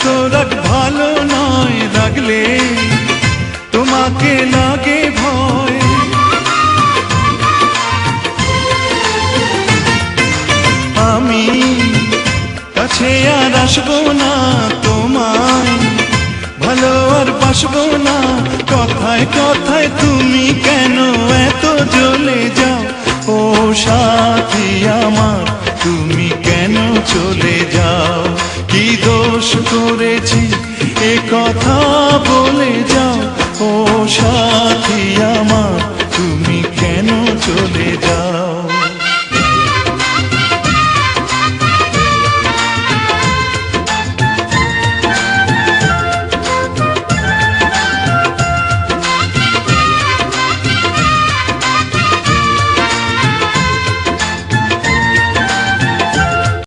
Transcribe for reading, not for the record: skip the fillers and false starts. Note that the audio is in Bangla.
এত রাগ ভালো নয়, রাগলে তোমাকে লাগে ভয়। আমি কাছে আর আসবো না, তোমায় ভালো আর বাসবো না। কথায় কথায় তুমি কেন এত জ্বলে যাও, ও সাথী আমার তুমি কেন চলে যাও। কি দোষ করেছি এ কথা বলে যাও, ও সাথী।